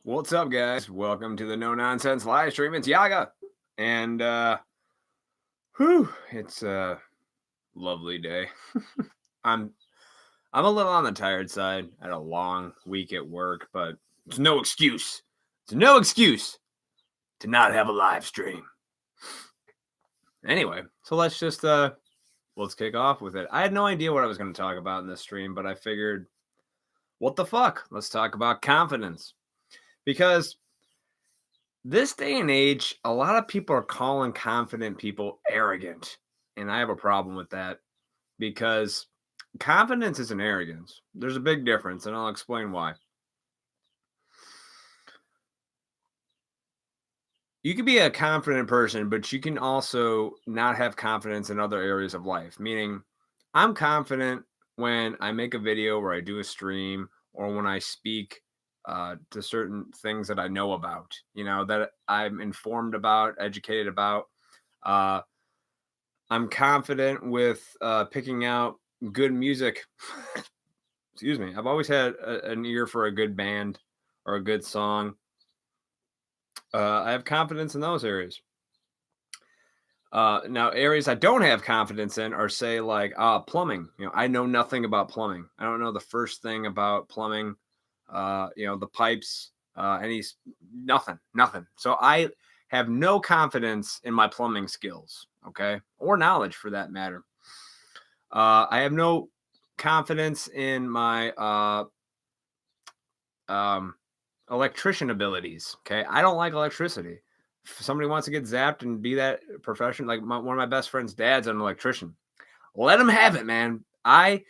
What's up, guys? Welcome to the No Nonsense live stream. It's Yaga, and it's a lovely day. I'm I'm a little on the tired side. I had a long week at work, but it's no excuse. It's no excuse to not have a live stream. Anyway, so let's kick off with it. I had no idea what I was going to talk about in this stream, but I figured, what the fuck? Let's talk about confidence, because this day and age, a lot of people are calling confident people arrogant. And I have a problem with that because confidence isn't arrogance. There's a big difference, and I'll explain why. You can be a confident person, but you can also not have confidence in other areas of life. Meaning, I'm confident when I make a video or I do a stream or when I speak to certain things that I know about, that I'm informed about, educated about. Uh, I'm confident with picking out good music. Excuse me. I've always had an ear for a good band or a good song. I have confidence in those areas. Now, areas I don't have confidence in are, say, like plumbing. I know nothing about plumbing. I don't know the first thing about plumbing. The pipes, nothing. So I have no confidence in my plumbing skills, okay, or knowledge for that matter. I have no confidence in my electrician abilities. Okay, I don't like electricity. If somebody wants to get zapped and be that profession, like one of my best friend's dad's an electrician, let him have it, man. I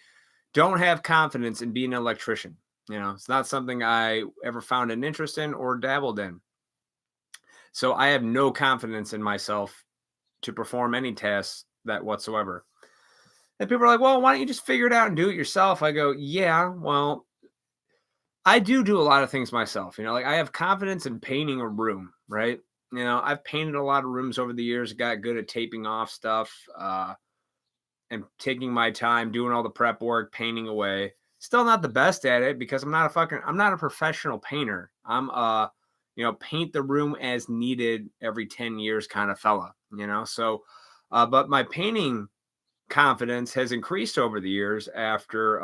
don't have confidence in being an electrician. It's not something I ever found an interest in or dabbled in. So I have no confidence in myself to perform any tasks that whatsoever. And people are like, well, why don't you just figure it out and do it yourself? I go, yeah, well, I do a lot of things myself. Like I have confidence in painting a room, right? I've painted a lot of rooms over the years, got good at taping off stuff and taking my time, doing all the prep work, painting away. Still not the best at it because I'm not a professional painter. I'm paint the room as needed every 10 years kind of fella, So, but my painting confidence has increased over the years after,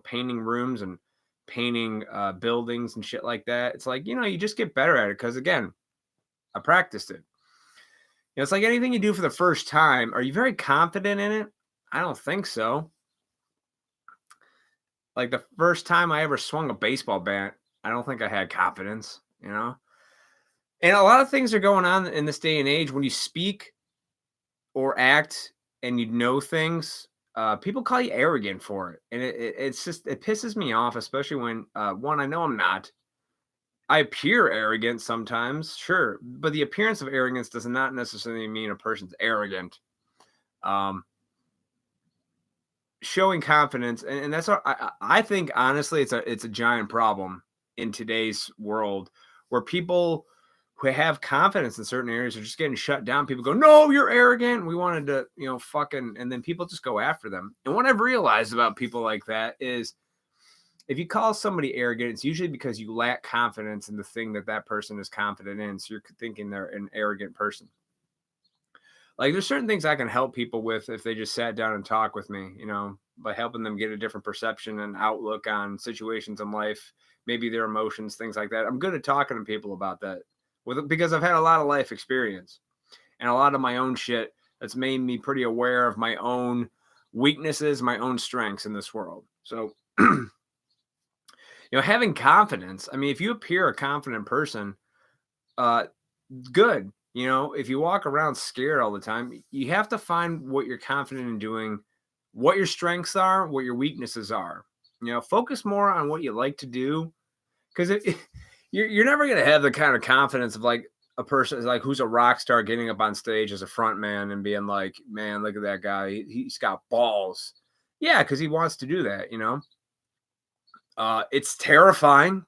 painting rooms and painting buildings and shit like that. It's like, you just get better at it because, again, I practiced it. It's like anything you do for the first time. Are you very confident in it? I don't think so. Like the first time I ever swung a baseball bat, I don't think I had confidence, And a lot of things are going on in this day and age when you speak or act and you know things. People call you arrogant for it, and it's just it pisses me off, especially when one, I know I'm not. I appear arrogant sometimes, sure, but the appearance of arrogance does not necessarily mean a person's arrogant. Showing confidence, and that's what I think. Honestly, it's a giant problem in today's world where people who have confidence in certain areas are just getting shut down. People go, "No, you're arrogant. We wanted to, fucking," and then people just go after them. And what I've realized about people like that is, if you call somebody arrogant, it's usually because you lack confidence in the thing that person is confident in. So you're thinking they're an arrogant person. Like there's certain things I can help people with if they just sat down and talk with me, by helping them get a different perception and outlook on situations in life, maybe their emotions, things like that. I'm good at talking to people about that because I've had a lot of life experience and a lot of my own shit that's made me pretty aware of my own weaknesses, my own strengths in this world. So, having confidence, I mean, if you appear a confident person, good. If you walk around scared all the time, you have to find what you're confident in doing, what your strengths are, what your weaknesses are. Focus more on what you like to do, because you're never going to have the kind of confidence of like a person like who's a rock star getting up on stage as a front man and being like, man, look at that guy. He's got balls. Yeah, because he wants to do that, It's terrifying.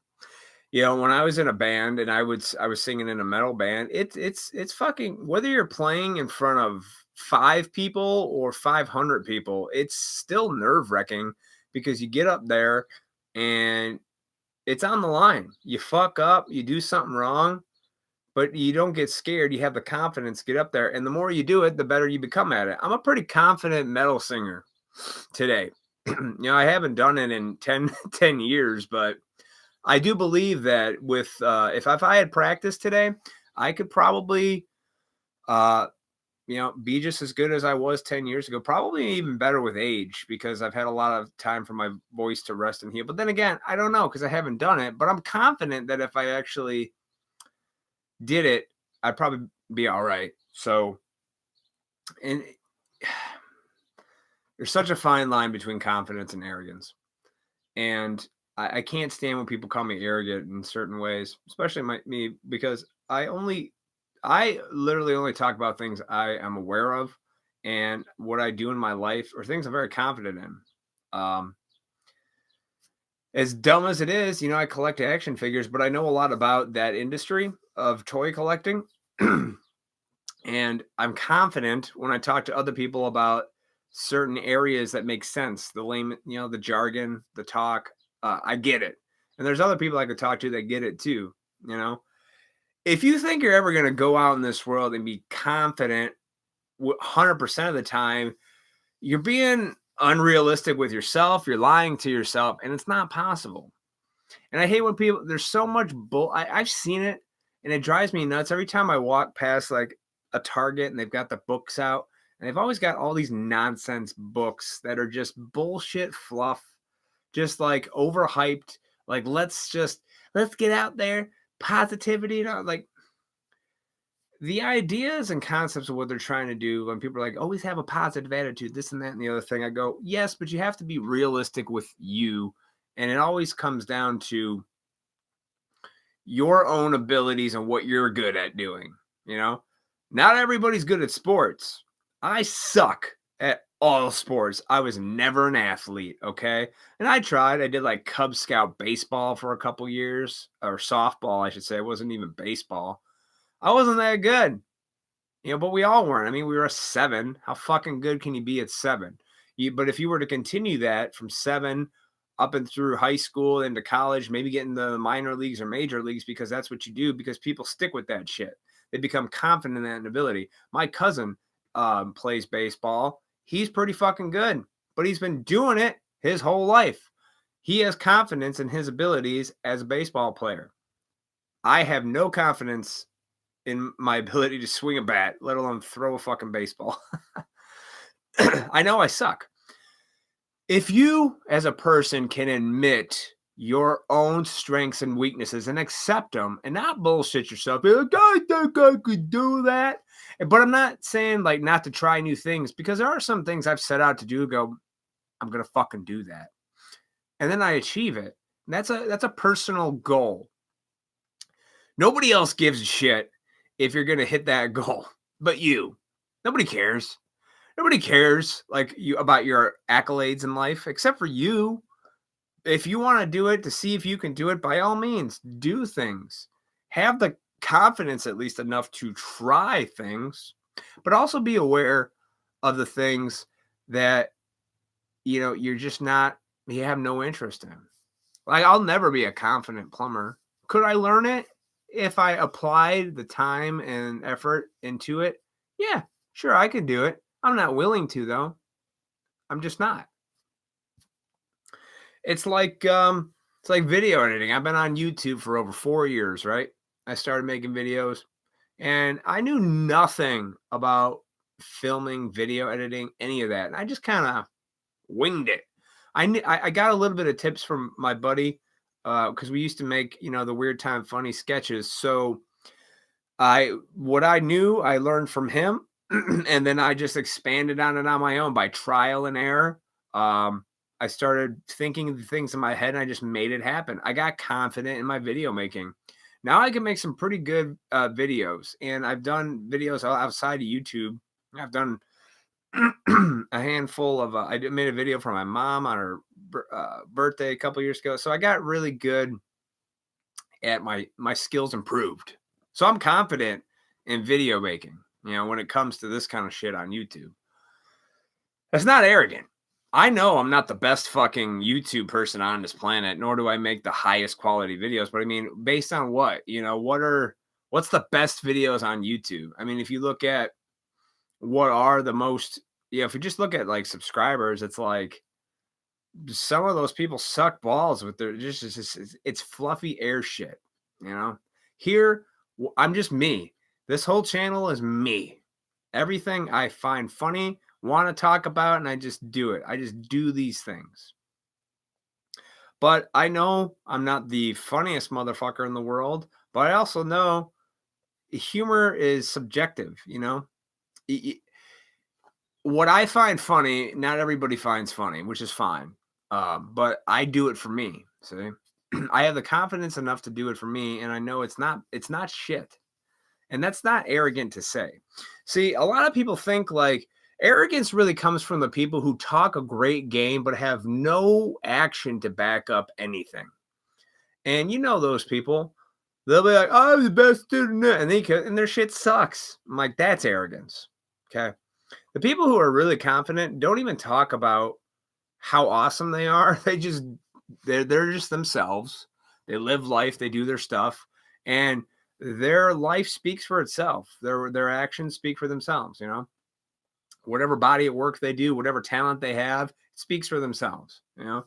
When I was in a band and I was singing in a metal band, it's fucking, whether you're playing in front of 5 people or 500 people, it's still nerve-wracking because you get up there and it's on the line. You fuck up, you do something wrong, but you don't get scared. You have the confidence to get up there. And the more you do it, the better you become at it. I'm a pretty confident metal singer today. I haven't done it in 10 years, but I do believe that with if I had practice today, I could probably be just as good as I was 10 years ago, probably even better with age, because I've had a lot of time for my voice to rest and heal. But then again, I don't know, because I haven't done it, but I'm confident that if I actually did it, I'd probably be all right. So, and there's such a fine line between confidence and arrogance. And I can't stand when people call me arrogant in certain ways, especially me, because I literally only talk about things I am aware of and what I do in my life, or things I'm very confident in. As dumb as it is, I collect action figures, but I know a lot about that industry of toy collecting. And I'm confident when I talk to other people about certain areas that make sense, the lame, the jargon, the talk. I get it. And there's other people I could talk to that get it too. If you think you're ever going to go out in this world and be confident 100% of the time, you're being unrealistic with yourself. You're lying to yourself, and it's not possible. And I hate when people, there's so much I've seen it, and it drives me nuts every time I walk past like a Target and they've got the books out, and they've always got all these nonsense books that are just bullshit fluff, just like overhyped. Like, let's get out there, positivity, like the ideas and concepts of what they're trying to do. When people are like, always have a positive attitude, this and that and the other thing, I go, yes, but you have to be realistic with you. And it always comes down to your own abilities and what you're good at doing. Not everybody's good at sports. I suck at all sports. I was never an athlete, okay? And I tried. I did like Cub Scout baseball for a couple years, or softball, I should say. It wasn't even baseball. I wasn't that good, but we all weren't. I mean, we were a 7. How fucking good can you be at 7? But if you were to continue that from 7 up and through high school into college, maybe get in the minor leagues or major leagues, because that's what you do, because people stick with that shit. They become confident in that ability. My cousin plays baseball. He's pretty fucking good, but he's been doing it his whole life. He has confidence in his abilities as a baseball player. I have no confidence in my ability to swing a bat, let alone throw a fucking baseball. I know I suck. If you, as a person, can admit your own strengths and weaknesses and accept them and not bullshit yourself, be like, I think I could do that. But I'm not saying like not to try new things, because there are some things I've set out to do, go, I'm going to fucking do that. And then I achieve it. And that's a personal goal. Nobody else gives a shit if you're going to hit that goal, but you. Nobody cares. Nobody cares like you about your accolades in life, except for you. If you want to do it to see if you can do it, by all means, do things. Have the confidence at least enough to try things, but also be aware of the things that, you're just not, you have no interest in. Like, I'll never be a confident plumber. Could I learn it if I applied the time and effort into it? Yeah, sure, I could do it. I'm not willing to, though. I'm just not. It's like video editing. I've been on YouTube for over 4 years, right? I started making videos, and I knew nothing about filming, video editing, any of that. And I just kind of winged it. I got a little bit of tips from my buddy, because we used to make, the Weird Time Funny sketches. So what I knew, I learned from him. And then I just expanded on it on my own by trial and error. I started thinking of things in my head, and I just made it happen. I got confident in my video making. Now I can make some pretty good videos, and I've done videos outside of YouTube. I've done a handful of, I made a video for my mom on her birthday a couple years ago. So I got really good at my skills improved. So I'm confident in video making, when it comes to this kind of shit on YouTube. That's not arrogant. I know I'm not the best fucking YouTube person on this planet, nor do I make the highest quality videos. But I mean, based on what? What's the best videos on YouTube? I mean, if you look at what are the most, if you just look at like subscribers, it's like some of those people suck balls with their it's fluffy air shit, you know. Here, I'm just me. This whole channel is me. Everything I find funny, want to talk about, and I just do it. I just do these things. But I know I'm not the funniest motherfucker in the world, but I also know humor is subjective, you know. What I find funny, not everybody finds funny, which is fine. But I do it for me. See, I have the confidence enough to do it for me, and I know it's not shit. And that's not arrogant to say. See, a lot of people think like arrogance really comes from the people who talk a great game but have no action to back up anything. And you know those people. They'll be like, "Oh, I'm the best student," and their shit sucks. I'm like, that's arrogance. Okay. The people who are really confident don't even talk about how awesome they are. They're just themselves. They live life, they do their stuff, and their life speaks for itself. Their actions speak for themselves, you know. Whatever body of work they do, whatever talent they have, it speaks for themselves, you know.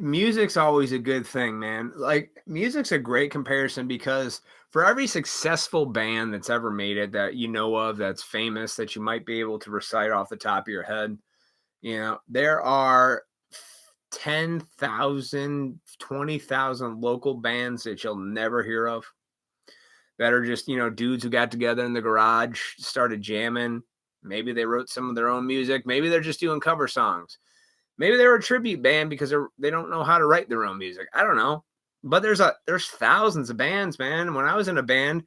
Music's always a good thing, man. Like music's a great comparison because for every successful band that's ever made it that you know of, that's famous, that you might be able to recite off the top of your head, you know, there are 10,000, 20,000 local bands that you'll never hear of that are just, you know, dudes who got together in the garage, started jamming. Maybe they wrote some of their own music. Maybe they're just doing cover songs. Maybe they're a tribute band because they don't know how to write their own music. I don't know. But there's thousands of bands, man. When I was in a band,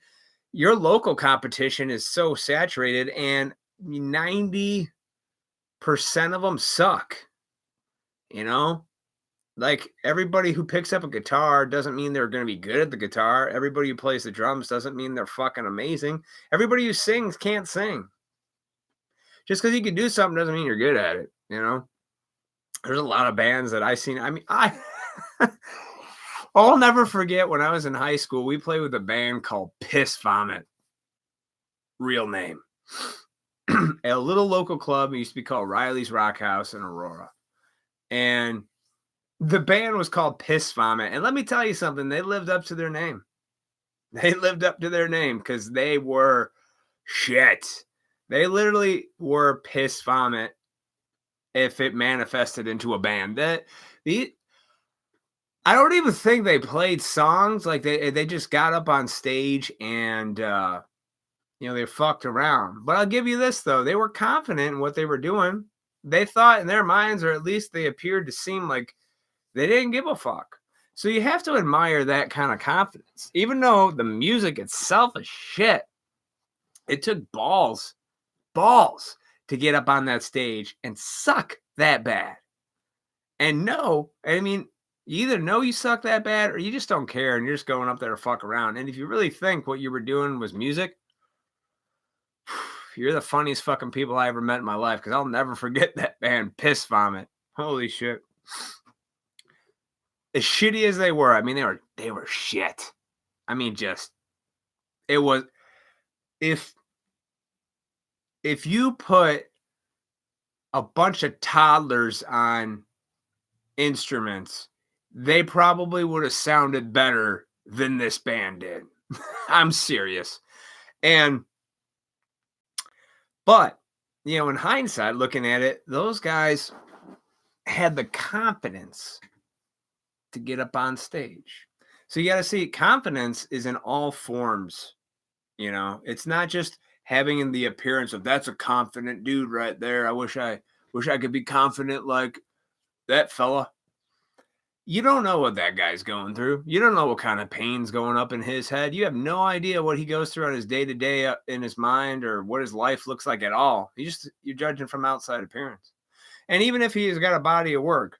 your local competition is so saturated and 90% of them suck. You know? Like everybody who picks up a guitar doesn't mean they're going to be good at the guitar. Everybody who plays the drums doesn't mean they're fucking amazing. Everybody who sings can't sing. Just because you can do something doesn't mean you're good at it, you know? There's a lot of bands that I've seen. I mean, I'll never forget when I was in high school, we played with a band called Piss Vomit. Real name. At a little local club. It used to be called Riley's Rock House in Aurora. And the band was called Piss Vomit. And let me tell you something. They lived up to their name. They lived up to their name because they were shit. They literally were Piss Vomit if it manifested into a band. I don't even think they played songs. Like they just got up on stage and you know, they fucked around. But I'll give you this though, they were confident in what they were doing. They thought in their minds, or at least they appeared to seem like they didn't give a fuck. So you have to admire that kind of confidence. Even though the music itself is shit, it took balls to get up on that stage and suck that bad. And no, I mean, you either know you suck that bad or you just don't care and you're just going up there to fuck around. And if you really think what you were doing was music, you're the funniest fucking people I ever met in my life, because I'll never forget that band, Piss Vomit. Holy shit. As shitty as they were, I mean, they were shit. I mean, just, it was, if you put a bunch of toddlers on instruments, they probably would have sounded better than this band did. I'm serious. But, you know, in hindsight, looking at it, those guys had the confidence to get up on stage. So you got to see, confidence is in all forms. You know, it's not just having the appearance of, that's a confident dude right there. I wish I could be confident like that fella. You don't know what that guy's going through. You don't know what kind of pain's going up in his head. You have no idea what he goes through on his day-to-day in his mind, or what his life looks like at all. You're judging from outside appearance. And even if he has got a body of work,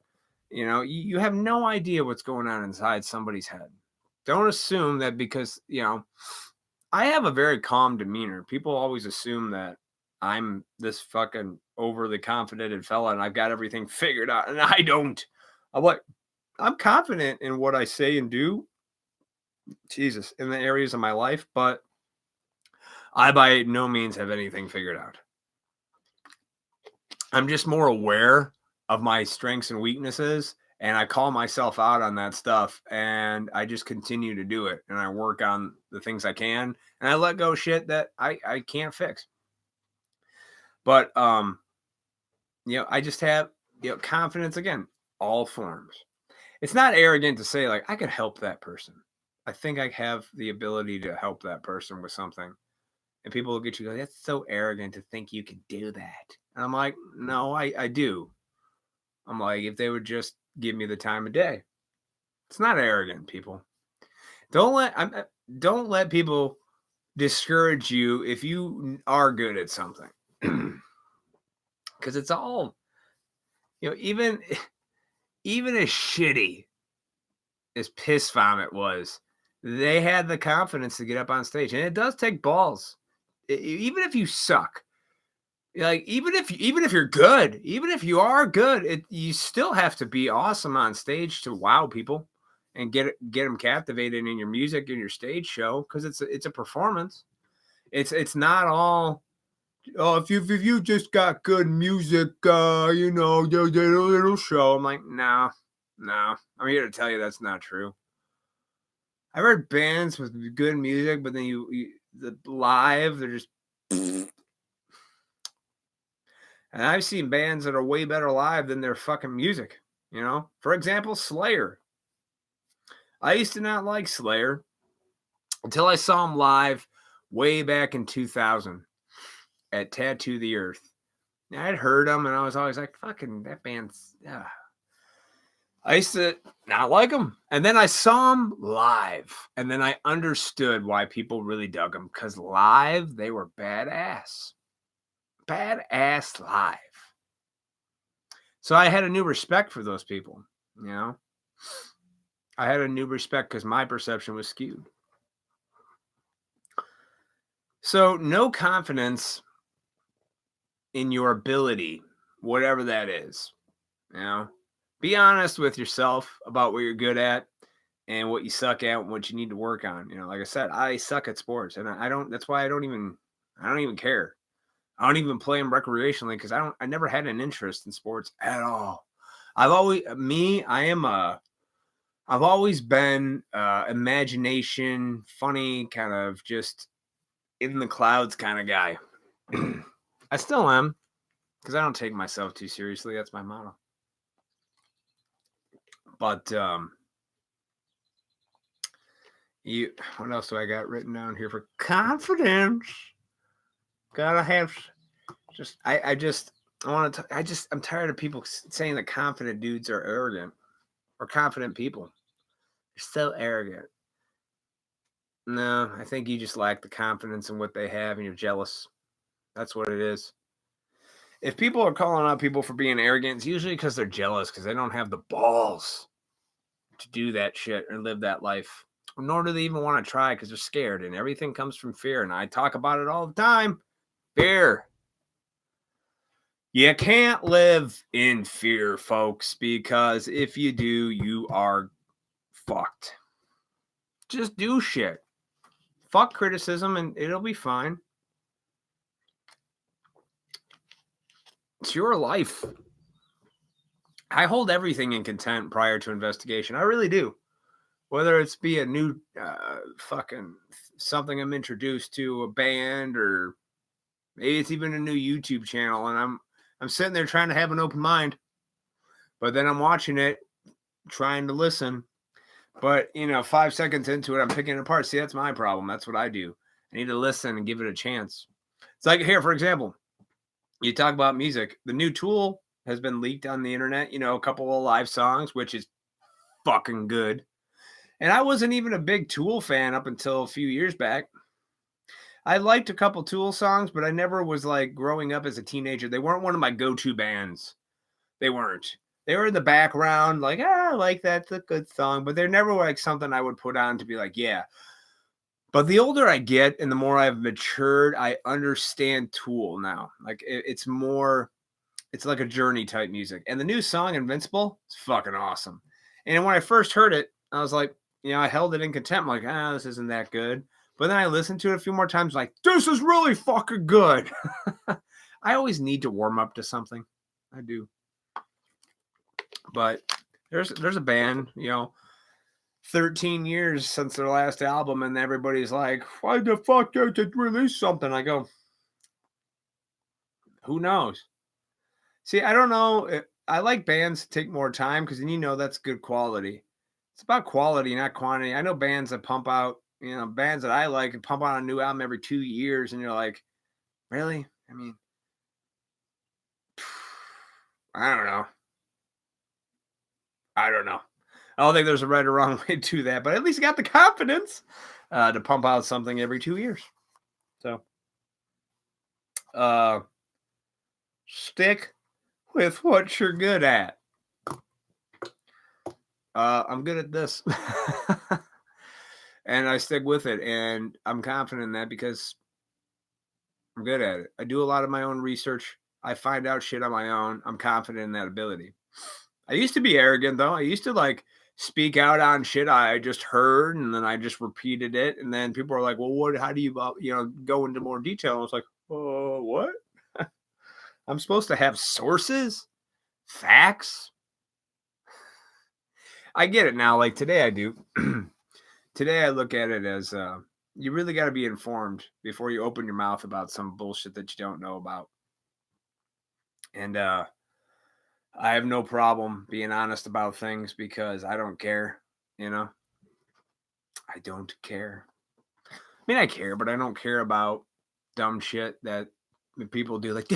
you know, you have no idea what's going on inside somebody's head. Don't assume that because, you know, I have a very calm demeanor. People always assume that I'm this fucking overly confident fella and I've got everything figured out, and I don't. I'm confident in what I say and do, Jesus, in the areas of my life, but I by no means have anything figured out. I'm just more aware of my strengths and weaknesses, and I call myself out on that stuff, and I just continue to do it, and I work on the things I can, and I let go shit that I can't fix. But I just have confidence again, all forms. It's not arrogant to say like I could help that person. I think I have the ability to help that person with something. And people look at you like, that's so arrogant to think you could do that. And I'm like, no, I do. I'm like, if they would just give me the time of day. It's not arrogant, people. Don't let people discourage you if you are good at something. Because it's all, even as shitty as Piss Vomit was, they had the confidence to get up on stage. And it does take balls. Even if you suck, like even if you're good, even if you are good, you still have to be awesome on stage to wow people and get them captivated in your music and your stage show, because it's a performance. It's not all if you just got good music, it'll show. I'm like, no, I'm here to tell you that's not true. I've heard bands with good music, but then the live, they're just. And I've seen bands that are way better live than their fucking music. For example, Slayer. I used to not like Slayer until I saw them live way back in 2000 at Tattoo the Earth. I'd heard them and I was always like, fucking that band's. I used to not like them. And then I saw them live. And then I understood why people really dug them. Because live, they were badass. Badass live. So I had a new respect for those people. I had a new respect because my perception was skewed. So no confidence in your ability, whatever that is. Be honest with yourself about what you're good at and what you suck at and what you need to work on. Like I said, I suck at sports, and that's why I don't even care. I don't even play them recreationally because I never had an interest in sports at all. I've always been imagination, funny, kind of just in the clouds kind of guy. I still am, because I don't take myself too seriously. That's my motto. But what else do I got written down here for confidence? Gotta have I'm tired of people saying that confident dudes are arrogant, or confident people. They're so arrogant. No, I think you just lack the confidence in what they have and you're jealous. That's what it is. If people are calling out people for being arrogant, it's usually because they're jealous, because they don't have the balls to do that shit or live that life. Nor do they even want to try, because they're scared, and everything comes from fear. And I talk about it all the time. Fear. You can't live in fear, folks, because if you do, you are fucked. Just do shit. Fuck criticism and it'll be fine. It's your life. I hold everything in contempt prior to investigation. I really do. Whether it's be a new fucking something I'm introduced to, a band, or maybe it's even a new YouTube channel, and I'm sitting there trying to have an open mind, but then I'm watching it, trying to listen. But 5 seconds into it, I'm picking it apart. See, that's my problem. That's what I do. I need to listen and give it a chance. It's like here, for example, you talk about music. The new Tool has been leaked on the internet. A couple of live songs, which is fucking good. And I wasn't even a big Tool fan up until a few years back. I liked a couple Tool songs, but I never was like growing up as a teenager. They weren't one of my go-to bands. They weren't. They were in the background, like, I like that. It's a good song. But they're never like something I would put on to be like, yeah. But the older I get and the more I've matured, I understand Tool now. Like it's more, it's like a journey type music. And the new song Invincible is fucking awesome. And when I first heard it, I was like, I held it in contempt. I'm like, this isn't that good. But then I listened to it a few more times, like, this is really fucking good. I always need to warm up to something. I do. But there's a band, 13 years since their last album, and everybody's like, why the fuck don't you release something? I go, who knows? See, I don't know. I like bands to take more time because then that's good quality. It's about quality, not quantity. I know bands that pump out, bands that I like and pump out a new album every 2 years, and you're like, really? I mean, I don't know. I don't think there's a right or wrong way to do that, but at least you got the confidence to pump out something every 2 years. So, stick with what you're good at. I'm good at this. And I stick with it, and I'm confident in that because I'm good at it. I do a lot of my own research. I find out shit on my own. I'm confident in that ability. I used to be arrogant, though. I used to speak out on shit I just heard, and then I just repeated it. And then people were like, well, how do you, go into more detail? And I was like, what? I'm supposed to have sources? Facts? I get it now. Like today I do. Today I look at it as you really got to be informed before you open your mouth about some bullshit that you don't know about. And I have no problem being honest about things because I don't care, I don't care. I mean, I care, but I don't care about dumb shit that people do. Like,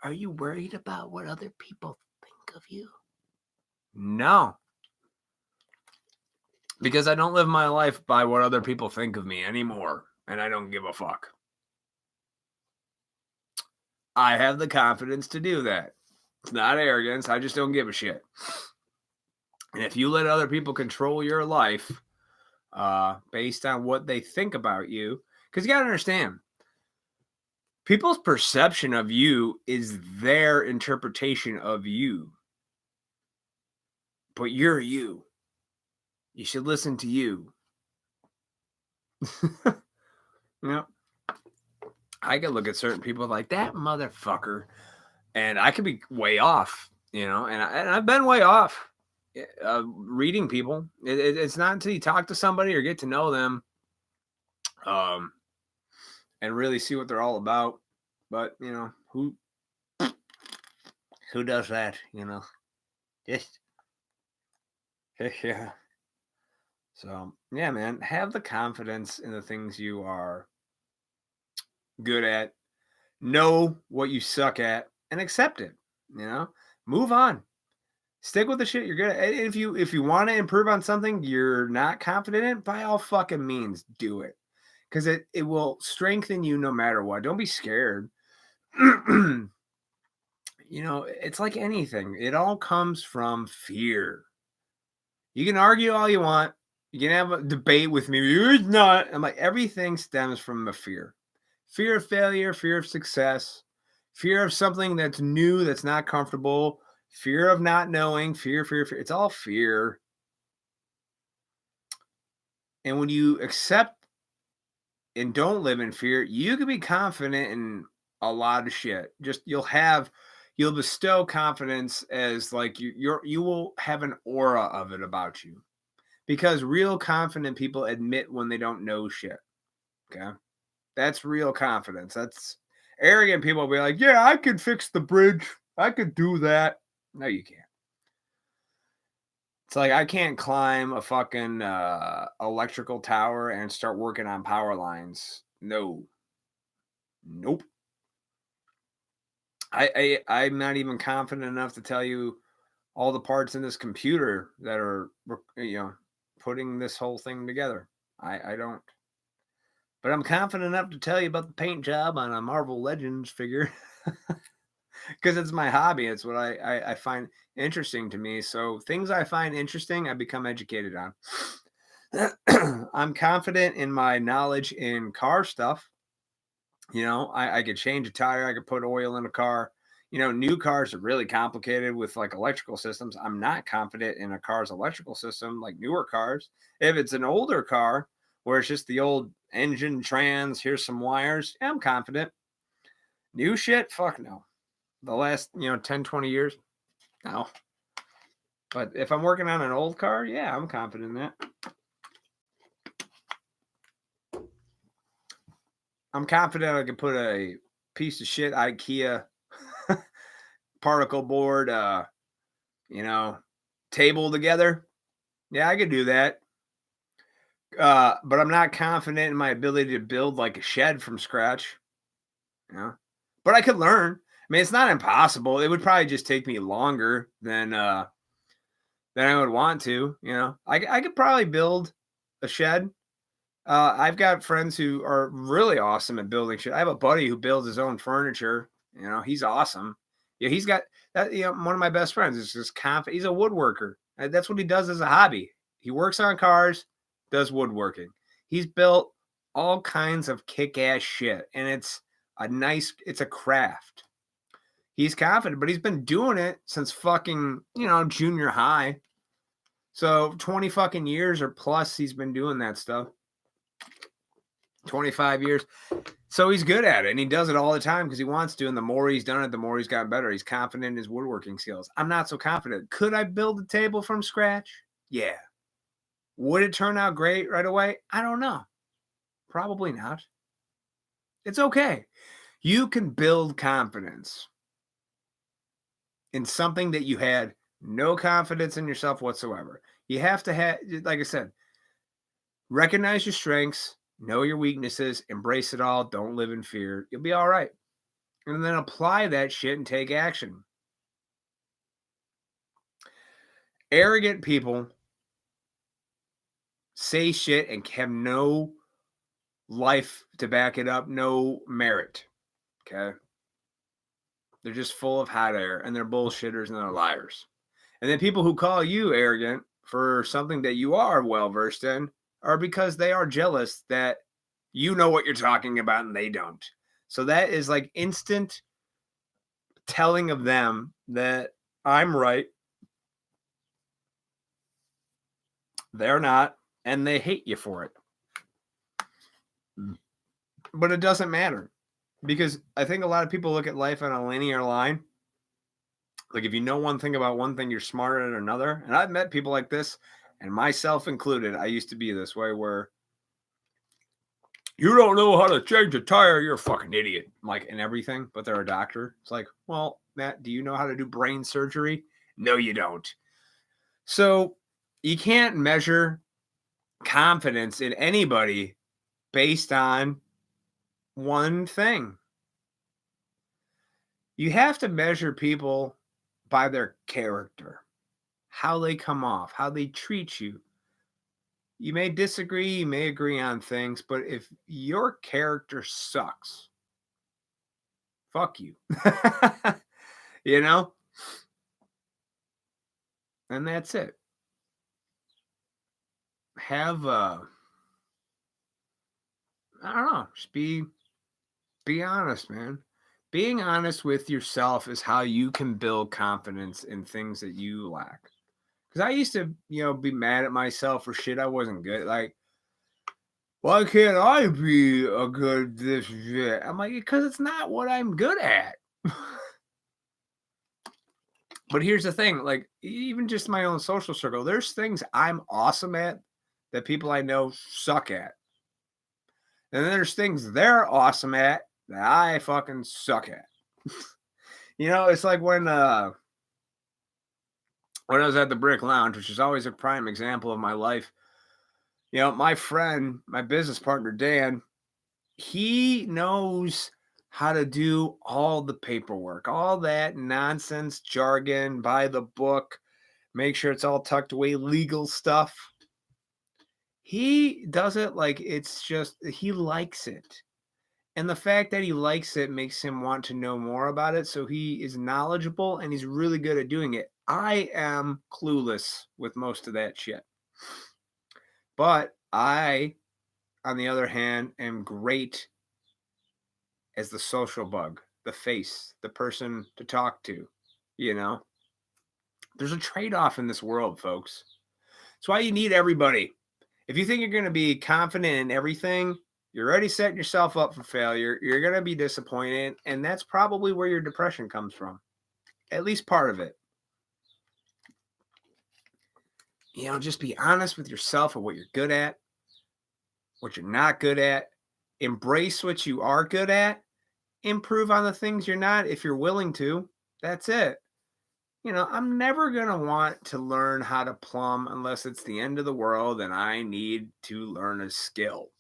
are you worried about what other people think of you? No. Because I don't live my life by what other people think of me anymore, and I don't give a fuck. I have the confidence to do that. It's not arrogance. I just don't give a shit. And if you let other people control your life based on what they think about you, because you got to understand, people's perception of you is their interpretation of you. But you're you. You should listen to you. I could look at certain people like that motherfucker, and I could be way off, and I've been way off reading people. It's not until you talk to somebody or get to know them and really see what they're all about. But, who does that, Just, yeah. So, yeah, man, have the confidence in the things you are good at, know what you suck at, and accept it, move on. Stick with the shit you're good at. If you want to improve on something you're not confident in, by all fucking means, do it. Because it will strengthen you no matter what. Don't be scared. It's like anything. It all comes from fear. You can argue all you want. You can have a debate with me. It's not. I'm like, everything stems from a fear. Fear of failure, fear of success, fear of something that's new, that's not comfortable, fear of not knowing, fear. It's all fear. And when you accept and don't live in fear, you can be confident in a lot of shit. Just you'll bestow confidence as like you will have an aura of it about you. Because real confident people admit when they don't know shit. Okay? That's real confidence. That's arrogant people will be like, yeah, I could fix the bridge. I could do that. No, you can't. It's like I can't climb a fucking electrical tower and start working on power lines. No. Nope. I'm not even confident enough to tell you all the parts in this computer that are, putting this whole thing together. I don't. But I'm confident enough to tell you about the paint job on a Marvel Legends figure. Because it's my hobby. It's what I find interesting to me. So things I find interesting, I become educated on. I'm confident in my knowledge in car stuff. I could change a tire, I could put oil in a car. New cars are really complicated with like electrical systems. I'm not confident in a car's electrical system like newer cars. If it's an older car where it's just the old engine, trans, here's some wires, yeah, I'm confident. New shit, fuck no. The last, 10, 20 years, no. But if I'm working on an old car, yeah, I'm confident in that. I'm confident I could put a piece of shit IKEA particle board, table together. Yeah, I could do that. But I'm not confident in my ability to build like a shed from scratch. But I could learn. I mean, it's not impossible. It would probably just take me longer than I would want to. I could probably build a shed. I've got friends who are really awesome at building shit. I have a buddy who builds his own furniture. He's awesome. Yeah, he's got that. One of my best friends is just he's a woodworker. That's what he does as a hobby. He works on cars, does woodworking. He's built all kinds of kick-ass shit, and it's a craft. He's confident, but he's been doing it since fucking, junior high. So 20 fucking years or plus he's been doing that stuff. 25 years. So he's good at it, and he does it all the time because he wants to. And the more he's done it, the more he's gotten better. He's confident in his woodworking skills. I'm not so confident. Could I build a table from scratch? Yeah. Would it turn out great right away? I don't know. Probably not. It's okay. You can build confidence in something that you had no confidence in yourself whatsoever. You have to have, like I said, recognize your strengths, know your weaknesses, embrace it all. Don't live in fear. You'll be all right. And then apply that shit and take action. Arrogant people say shit and have no life to back it up, no merit. Okay. They're just full of hot air, and they're bullshitters and they're liars. And then people who call you arrogant for something that you are well versed in are because they are jealous that you know what you're talking about and they don't. So that is like instant telling of them that I'm right. They're not, and they hate you for it. But it doesn't matter, because I think a lot of people look at life on a linear line. Like if you know one thing about one thing, you're smarter than another. And I've met people like this, and myself included. I used to be this way where you don't know how to change a tire, you're a fucking idiot. Like in everything, but they're a doctor. It's like, well, Matt, do you know how to do brain surgery? No, you don't. So you can't measure confidence in anybody based on one thing. You have to measure people by their character, how they come off, how they treat you. You may disagree, you may agree on things, but if your character sucks, fuck you. And that's it. Have I don't know, just be honest, man. Being honest with yourself is how you can build confidence in things that you lack. Because I used to, be mad at myself for shit I wasn't good. Like, why can't I be a good this shit? I'm like, because it's not what I'm good at. But here's the thing, like, even just my own social circle, there's things I'm awesome at that people I know suck at. And then there's things they're awesome at that I fucking suck at. It's like when I was at the Brick Lounge, which is always a prime example of my life. My friend, my business partner, Dan, he knows how to do all the paperwork, all that nonsense jargon, buy the book, make sure it's all tucked away, legal stuff. He does it like it's just, he likes it. And the fact that he likes it makes him want to know more about it. So he is knowledgeable and he's really good at doing it. I am clueless with most of that shit. But I, on the other hand, am great as the social bug, the face, the person to talk to, you know? There's a trade-off in this world, folks. That's why you need everybody. If you think you're going to be confident in everything, you're already setting yourself up for failure. You're going to be disappointed, and that's probably where your depression comes from. At least part of it. You know, just be honest with yourself of what you're good at, what you're not good at. Embrace what you are good at. Improve on the things you're not if you're willing to. That's it. You know, I'm never going to want to learn how to plumb unless it's the end of the world and I need to learn a skill.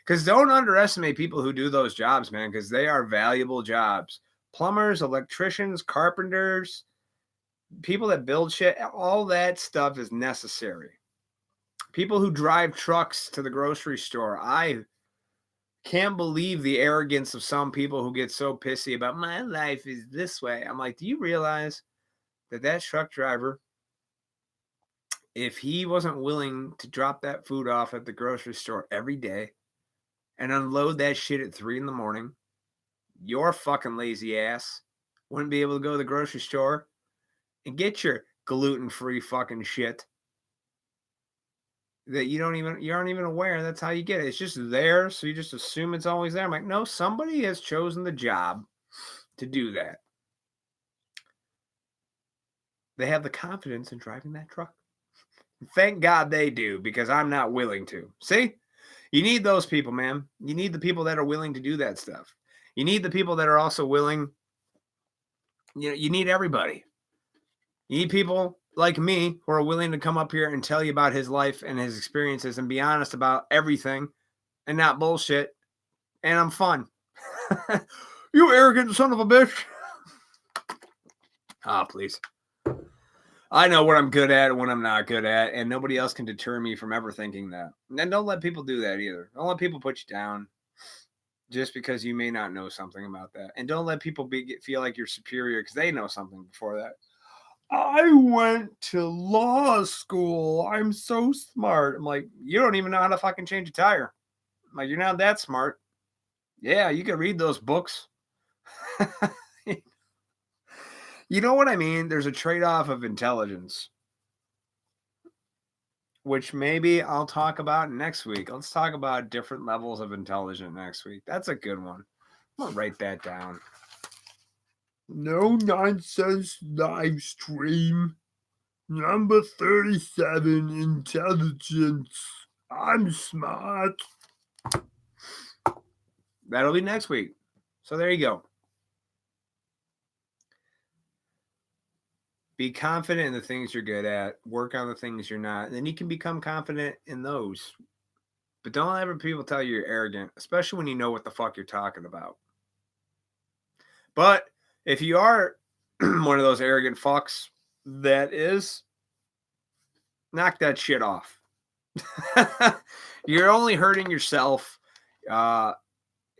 Because don't underestimate people who do those jobs, man, because they are valuable jobs. Plumbers, electricians, carpenters, people that build shit, all that stuff is necessary. People who drive trucks to the grocery store. I can't believe the arrogance of some people who get so pissy about my life is this way. I'm like, do you realize that truck driver, if he wasn't willing to drop that food off at the grocery store every day and unload that shit at 3 a.m, your fucking lazy ass wouldn't be able to go to the grocery store and get your gluten-free fucking shit that you aren't even aware that's how you get it. It's just there, so you just assume it's always there. I'm like, no, somebody has chosen the job to do that. They have the confidence in driving that truck. Thank God they do, because I'm not willing to. See? You need those people, man. You need the people that are willing to do that stuff. You need the people that are also willing. You need everybody. You need people like me who are willing to come up here and tell you about his life and his experiences and be honest about everything and not bullshit. And I'm fun. You arrogant son of a bitch. Please. I know what I'm good at and what I'm not good at, and nobody else can deter me from ever thinking that. And don't let people do that either. Don't let people put you down just because you may not know something about that. And don't let people feel like you're superior because they know something before that. I went to law school. I'm so smart. I'm like, you don't even know how to fucking change a tire. I'm like, you're not that smart. Yeah, you can read those books. You know what I mean? There's a trade-off of intelligence, which maybe I'll talk about next week. Let's talk about different levels of intelligence next week. That's a good one. I'm going to write that down. No nonsense live stream. Number 37, intelligence. I'm smart. That'll be next week. So there you go. Be confident in the things you're good at. Work on the things you're not. And then you can become confident in those. But don't ever people tell you you're arrogant, especially when you know what the fuck you're talking about. But if you are one of those arrogant fucks, that is, knock that shit off. You're only hurting yourself, and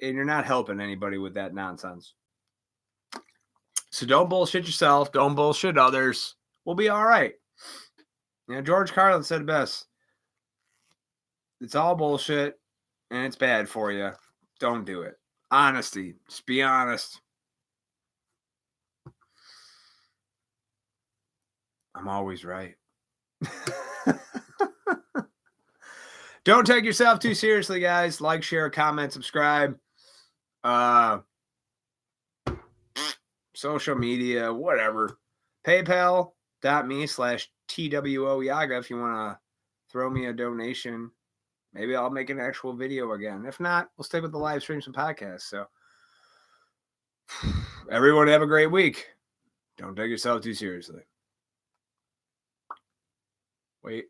you're not helping anybody with that nonsense. So don't bullshit yourself. Don't bullshit others. We'll be all right. You know, George Carlin said best. It's all bullshit, and it's bad for you. Don't do it. Honesty. Just be honest. I'm always right. Don't take yourself too seriously, guys. Like, share, comment, subscribe. Social media, whatever. PayPal.me/TWO Yaga if you want to throw me a donation. Maybe I'll make an actual video again. If not, we'll stick with the live streams and podcasts. So, everyone have a great week. Don't take yourself too seriously. Wait.